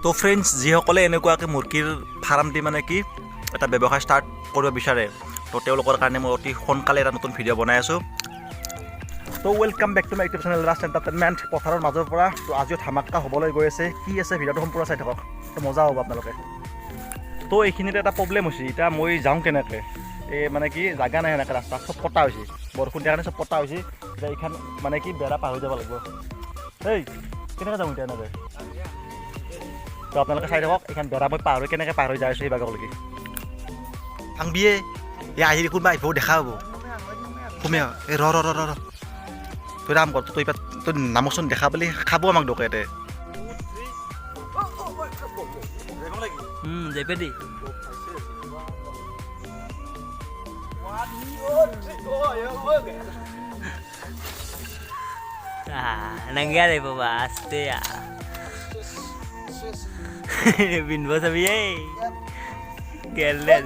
তো ফ্ৰেণ্ডছ, যিসকলে এনেকুৱাকৈ মুৰ্গীৰ ফাৰ্ম দি মানে কি এটা ব্যৱসায় ষ্টাৰ্ট কৰিব বিচাৰে, তো তেওঁলোকৰ কাৰণে মই অতি সোনকালে এটা নতুন ভিডিঅ' বনাই আছোঁ। তো welcome back to my YouTube channel Raj entertainment. পথাৰৰ মাজৰ পৰা তো আজিও ধামাকা হ'বলৈ গৈ আছে। কি আছে ভিডিঅ'টো সম্পূৰ্ণ চাই থাকক, তো মজা হ'ব আপোনালোকে। তো এইখিনিতে এটা প্ৰব্লেম হৈছে, এতিয়া মই যাওঁ কেনেকৈ, এই মানে কি জাগা নাই, এনেকৈ ৰাস্তা চব পটা হৈছে, বৰষুণ দিয়াৰ কাৰণে চব পটা হৈছে। এতিয়া এইখন মানে কি বেৰা পাৰ হৈ যাব লাগিব। এই কেনেকৈ যাওঁ এতিয়া এনেকৈ? তো আপোনালোকে চাই থাকক, এইখন বেৰা মই পাৰ হৈ কেনেকৈ পাৰ হৈ যাই আছোঁ সেইভাগলৈকে। ভাংবিয়ে এই আহি কোনোবা আহিব দেখা হ'ব। কমে এই ৰ তই ৰাম কৰ, তই তই নামচোন দেখা বুলি খাব আমাক দোকানতে। যাইপেদি nangga deh bapak aste ya bin bos abi gele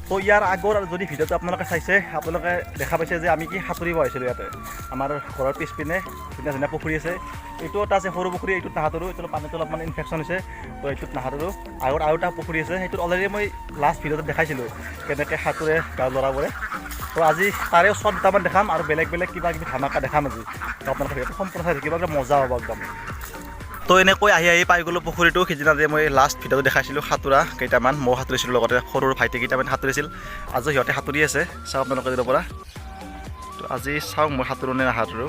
তো ইয়াৰ আগৰ যদি ভিডিঅ'টো আপোনালোকে চাইছে, আপোনালোকে দেখা পাইছে যে আমি কি সাঁতুৰিব আহিছিলোঁ ইয়াতে। আমাৰ ঘৰৰ পিছপিনে ধুনীয়া ধুনীয়া পুখুৰী আছে। এইটো এটা আছে সৰু পুখুৰী, এইটোত নাসাঁতোৰো, এইটো পানীটো অলপমান ইনফেকশ্যন হৈছে, তো এইটোত নাসাঁতোৰো। আগত আৰু এটা পুখুৰী আছে, সেইটোত অলৰেডি মই লাষ্ট ভিডিঅ'টোত দেখাইছিলোঁ কেনেকৈ সাঁতোৰে গাঁৱৰ ল'ৰাবোৰে। তো আজি তাৰে ওচৰত দুটামান দেখাম আৰু বেলেগ বেলেগ কিবা কিবি ধামাকা দেখাম আজি। তো আপোনালোকে ভিডিঅ'টো সম্পূৰ্ণ চাই থাকিব, একদম মজা হ'ব একদম। তো এনেকৈ আহি পাই গ'লোঁ পুখুৰীটো। সিদিনা যে মই লাষ্ট ভিডিঅ'টো দেখাইছিলোঁ সাঁতোৰা কেইটামান, মই সাঁতুৰিছিলোঁ, লগতে সৰু ভাইটি কেইটামান সাঁতুৰিছিল। আজি সিহঁতে সাঁতুৰি আছে, চাওক আপোনালোকে তাৰ পৰা। তো আজি চাওক মই সাঁতোৰো নে নাসাঁতোৰো।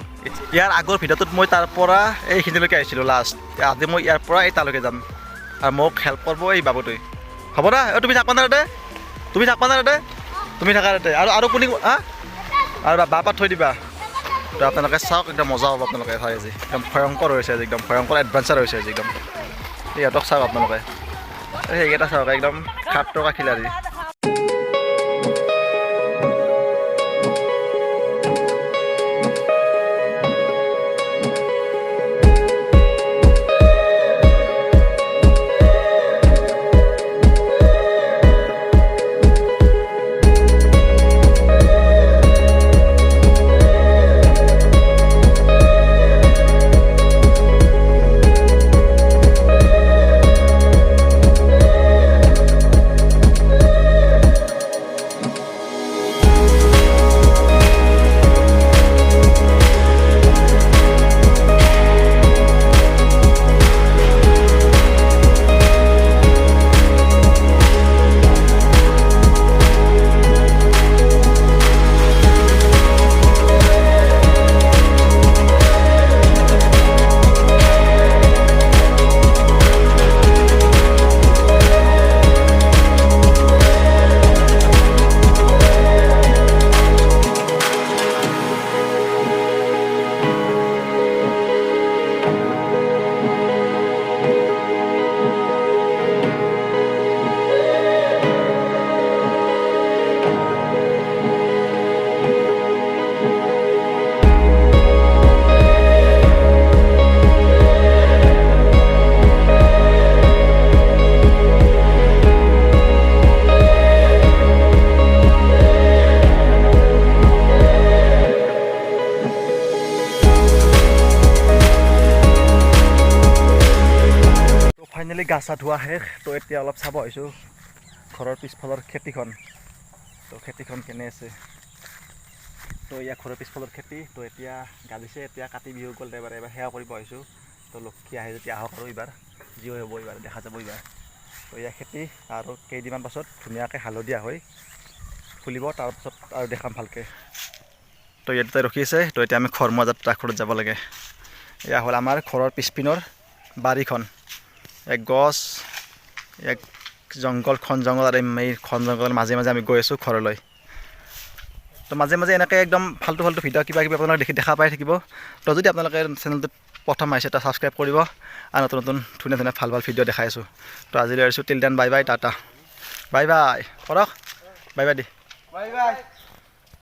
ইয়াৰ আগৰ ভিডিঅ'টোত মই তাৰ পৰা এইখিনিলৈকে আহিছিলোঁ লাষ্ট। আজি মই ইয়াৰ পৰা এই তালৈকে যাম, আৰু মোক হেল্প কৰিব এই বাবুটোৱে। হ'ব না? তুমি থাকবা না তাতে, তুমি থাকবা না তাতে, তুমি থাকা তাতে। আৰু কোনে আৰু বাপাত থৈ দিবা। তো আপোনালোকে চাওক, একদম মজা হ'ব আপোনালোকে চাই আজি। একদম ভয়ংকৰ হৈছে আজি, একদম ভয়ংকৰ এডভেঞ্চাৰ হৈছে আজি একদম। সিহঁতক চাওক আপোনালোকে, সেইকেইটা চাওক, একদম খাতৰা খিলাৰী। ফাইনেলি গা চা ধোৱা শেষ। তো এতিয়া অলপ চাব আহিছোঁ ঘৰৰ পিছফালৰ খেতিখন। তো খেতিখন কেনে আছে। তো ইয়াৰ ঘৰৰ পিছফালৰ খেতি। তো এতিয়া গালিছে, এতিয়া কাতি বিহু গ'ল, এবাৰ সেৱা কৰিব আহিছোঁ। তো লক্ষী আহে যদি আহক, আৰু এইবাৰ যি হ'ব এইবাৰ দেখা যাব এইবাৰ। তো ইয়াৰ খেতি আৰু কেইদিনমান পাছত ধুনীয়াকৈ হালধীয়া হৈ ফুলিব, তাৰপাছত আৰু দেখাম ভালকৈ। তো ইয়াতে ৰখি আছে। তো এতিয়া আমি খৰমুৱাজাত ঘৰত যাব লাগে। এয়া হ'ল আমাৰ ঘৰৰ পিছপিনৰ বাৰীখন। এক গছ, এক জংঘল, খন জংঘল, আৰু এই খন জংঘলৰ মাজে মাজে আমি গৈ আছোঁ ঘৰলৈ। তো মাজে মাজে এনেকৈ একদম ফাল্টু ভিডিঅ' কিবা কিবি আপোনালোকে দেখা পাই থাকিব। তো যদি আপোনালোকে চেনেলটোত প্ৰথম আহিছে, এটা ছাবস্ক্ৰাইব কৰিব, আৰু নতুন নতুন ধুনীয়া ধুনীয়া ভাল ভিডিঅ' দেখাই আছোঁ। তো আজিলৈ আহিছোঁ, till then bye bye, Tata, bye bye কৰক, bye by the, bye bye.